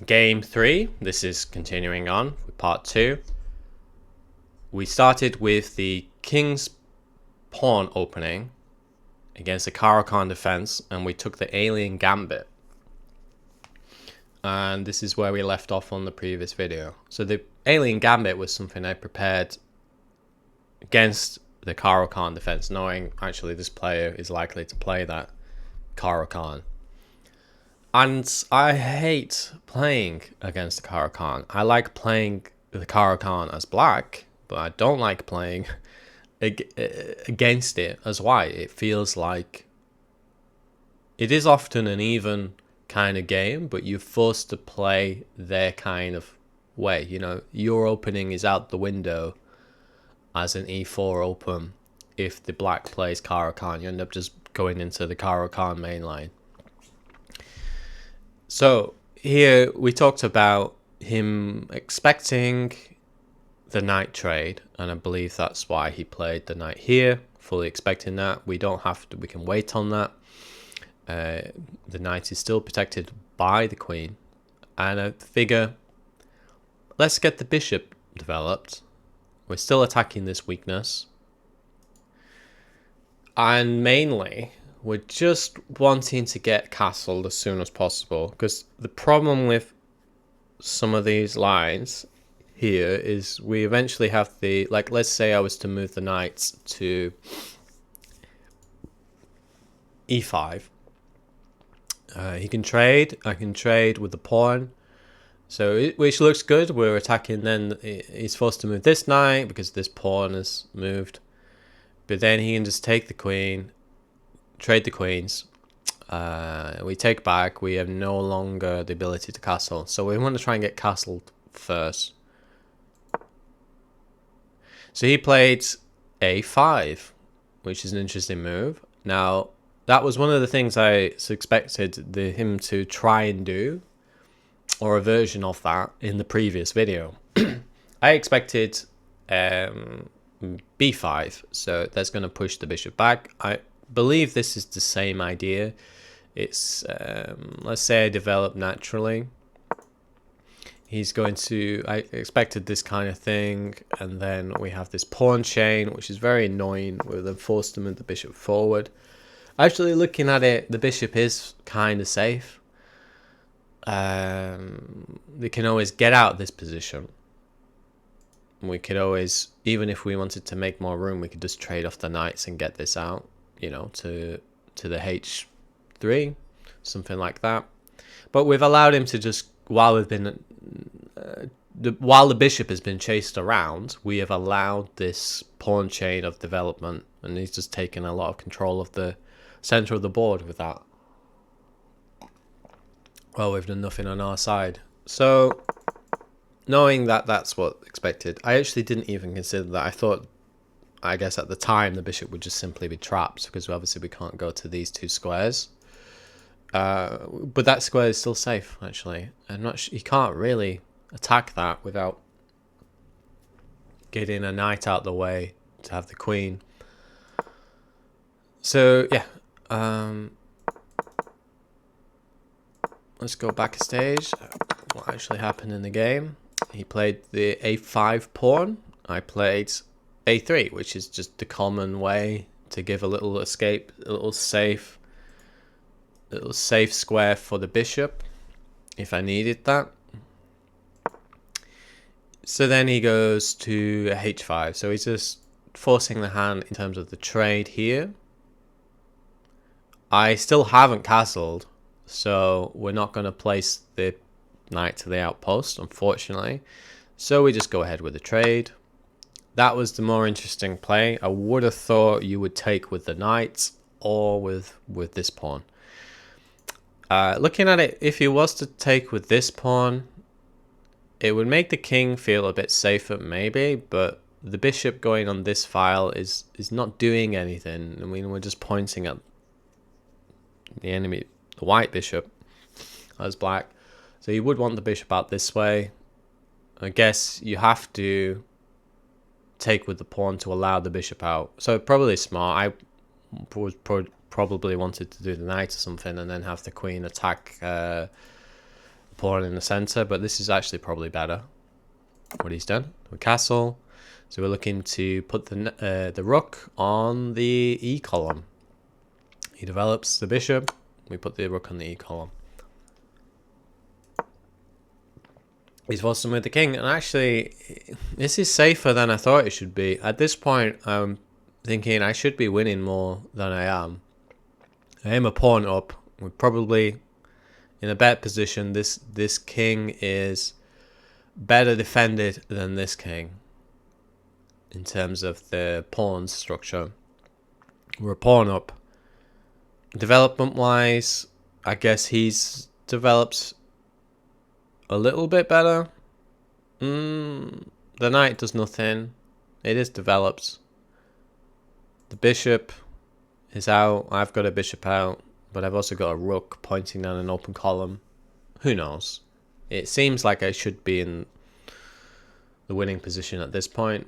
Game 3, this is continuing on with part 2. We started with the king's pawn opening against the Caro-Kann defense, and we took the alien gambit. And this is where we left off on the previous video. So the alien gambit was something I prepared against the Caro-Kann defense, knowing actually this player is likely to play that Caro-Kann. And I hate playing against the Caro-Kann. I like playing the Caro-Kann as black, but I don't like playing against it as white. It feels like it is often an even kind of game, but you're forced to play their kind of way. You know, your opening is out the window as an e4 open. If the black plays Caro-Kann, you end up just going into the Caro-Kann main line. So here we talked about him expecting the knight trade, and I believe that's why he played the knight here, fully expecting that. We don't have to, we can wait on that. The knight is still protected by the queen, and I figure let's get the bishop developed. We're still attacking this weakness, and mainly we're just wanting to get castled as soon as possible, because the problem with some of these lines here is we eventually have the, like, let's say I was to move the knights to e5. He can trade. I can trade with the pawn, so which looks good. We're attacking. Then he's forced to move this knight because this pawn is moved, but then he can just take the queen, trade the queens. We take back. We have no longer the ability to castle, so we want to try and get castled first. So he played a5, which is an interesting move. Now, that was one of the things I expected him to try and do, or a version of that, in the previous video. I expected b5, so that's going to push the bishop back. I believe this is the same idea. It's, let's say I develop naturally. He's going to, I expected this kind of thing, and then we have this pawn chain, which is very annoying. We're then forced to move the bishop forward. Actually, looking at it, the bishop is kind of safe. We can always get out of this position. We could always, even if we wanted to make more room, we could just trade off the knights and get this out, you know, to the h3, something like that. But we've allowed him to just, while we've been, while the bishop has been chased around, we have allowed this pawn chain of development, and he's just taken a lot of control of the center of the board with that. Well, we've done nothing on our side. So, knowing that that's what expected, I actually didn't even consider that. I thought, I guess at the time, the bishop would just simply be trapped, because obviously we can't go to these two squares. But that square is still safe, actually. I'm not sure, you can't really attack that without getting a knight out the way to have the queen. So, yeah. Let's go back a stage. What actually happened in the game? He played the a5 pawn. I played a3, which is just the common way to give a little escape, a little safe square for the bishop if I needed that. So then he goes to h5. So he's just forcing the hand in terms of the trade here. I still haven't castled, so we're not going to place the knight to the outpost, unfortunately. So we just go ahead with the trade. That was the more interesting play. I would have thought you would take with the knight or with this pawn. Looking at it, if he was to take with this pawn, it would make the king feel a bit safer, maybe, but the bishop going on this file is not doing anything. I mean, we're just pointing at the enemy, the white bishop, as black. So you would want the bishop out this way. I guess you have to take with the pawn to allow the bishop out. So probably smart. I was probably wanted to do the knight or something, and then have the queen attack pawn in the center, but this is actually probably better. What he's done with castle. So we're looking to put the rook on the e column. He develops the bishop. We put the rook on the e column. He's forced to move the king, and actually, this is safer than I thought it should be. At this point, I'm thinking I should be winning more than I am. I am a pawn up. We're probably in a better position. This king is better defended than this king in terms of the pawn structure. We're a pawn up. Development wise, I guess he's developed a little bit better. The knight does nothing. It is developed. The bishop is out. I've got a bishop out, but I've also got a rook pointing down an open column. Who knows? It seems like I should be in the winning position at this point.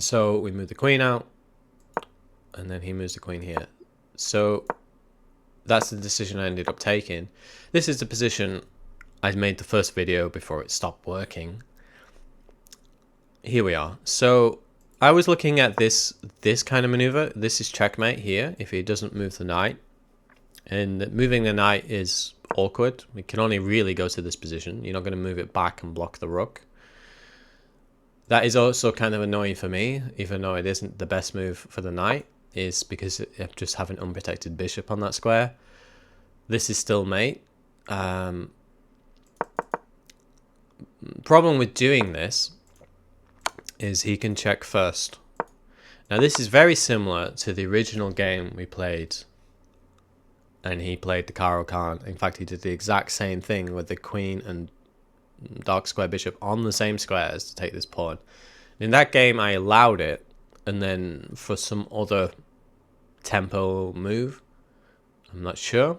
So we move the queen out, and then he moves the queen here. So that's the decision I ended up taking. This is the position I made the first video before it stopped working. Here we are. So I was looking at this kind of maneuver. This is checkmate here if he doesn't move the knight. And moving the knight is awkward. We can only really go to this position. You're not going to move it back and block the rook. That is also kind of annoying for me, even though it isn't the best move for the knight, is because I just have an unprotected bishop on that square. This is still mate. Problem with doing this is he can check first. Now this is very similar to the original game we played, and he played the Caro-Kann. In fact, he did the exact same thing with the queen and dark square bishop on the same squares to take this pawn. In that game I allowed it, and then for some other tempo move, I'm not sure.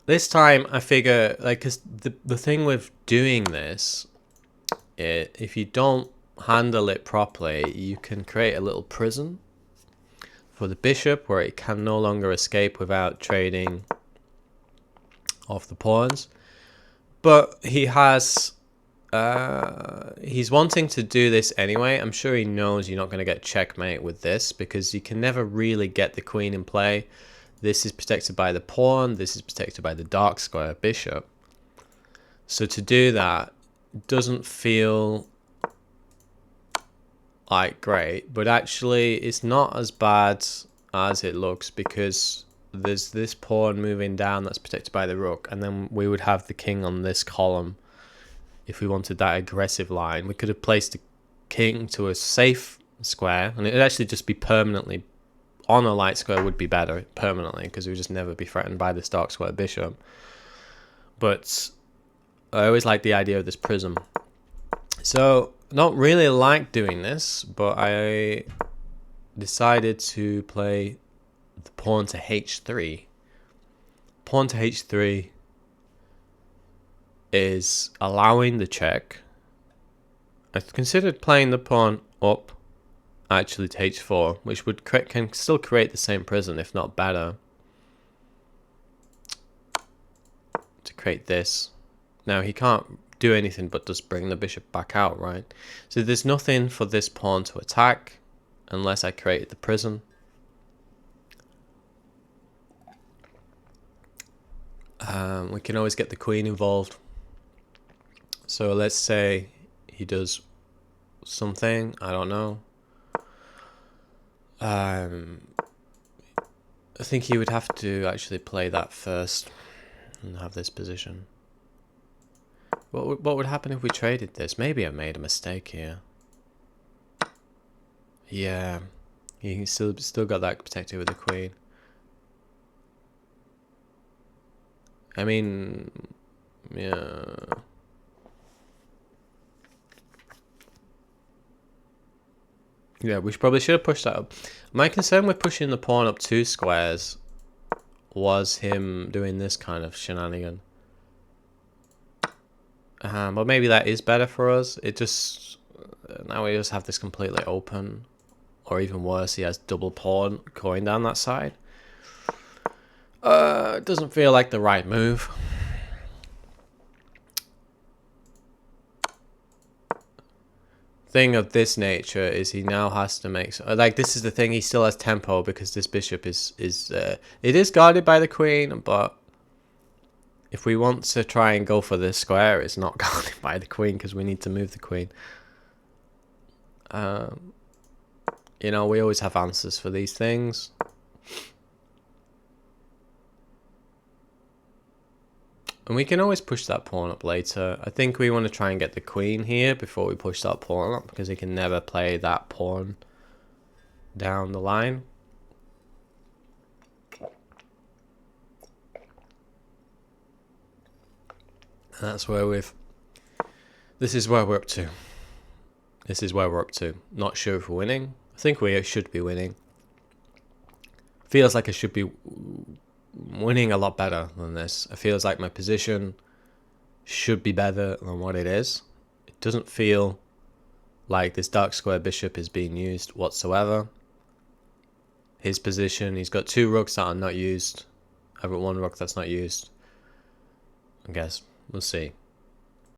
This time I figure, like, 'cause the thing with doing this, if you don't handle it properly, you can create a little prison for the bishop where it can no longer escape without trading off the pawns. But he has, he's wanting to do this anyway. I'm sure he knows you're not going to get checkmate with this, because you can never really get the queen in play. This is protected by the pawn. This is protected by the dark square bishop. So to do that doesn't feel like great, but actually it's not as bad as it looks, because there's this pawn moving down that's protected by the rook, and then we would have the king on this column. If we wanted that aggressive line, we could have placed the king to a safe square, and it'd actually just be permanently on a light square. Would be better permanently, because we would just never be threatened by this dark square bishop. But I always like the idea of this prism. So not really like doing this, but I decided to play the pawn to h3. Pawn to h3 is allowing the check. I considered playing the pawn up actually to h4, which would can still create the same prison, if not better, to create this. Now he can't do anything but just bring the bishop back out, right? So there's nothing for this pawn to attack unless I create the prison. We can always get the queen involved. So let's say he does something, I don't know. I think he would have to actually play that first and have this position. What would happen if we traded this? Maybe I made a mistake here. Yeah, he still got that protected with the queen. I mean, yeah. Yeah, we probably should have pushed that up. My concern with pushing the pawn up 2 squares was him doing this kind of shenanigan. But maybe that is better for us. It just, now we just have this completely open. Or even worse, he has double pawn going down that side. It doesn't feel like the right move. thing of this nature is he now has to make like, this is the thing, he still has tempo because this bishop is it is guarded by the queen, but if we want to try and go for this square, it's not guarded by the queen because we need to move the queen. You know, we always have answers for these things. And we can always push that pawn up later. I think we want to try and get the queen here before we push that pawn up, because he can never play that pawn down the line. And that's where this is where we're up to. This is where we're up to. Not sure if we're winning. I think we should be winning. Feels like I should be winning a lot better than this. It feels like my position should be better than what it is. It doesn't feel like this dark square bishop is being used whatsoever. His position, he's got 2 rooks that are not used. I've got 1 rook that's not used. I guess we'll see.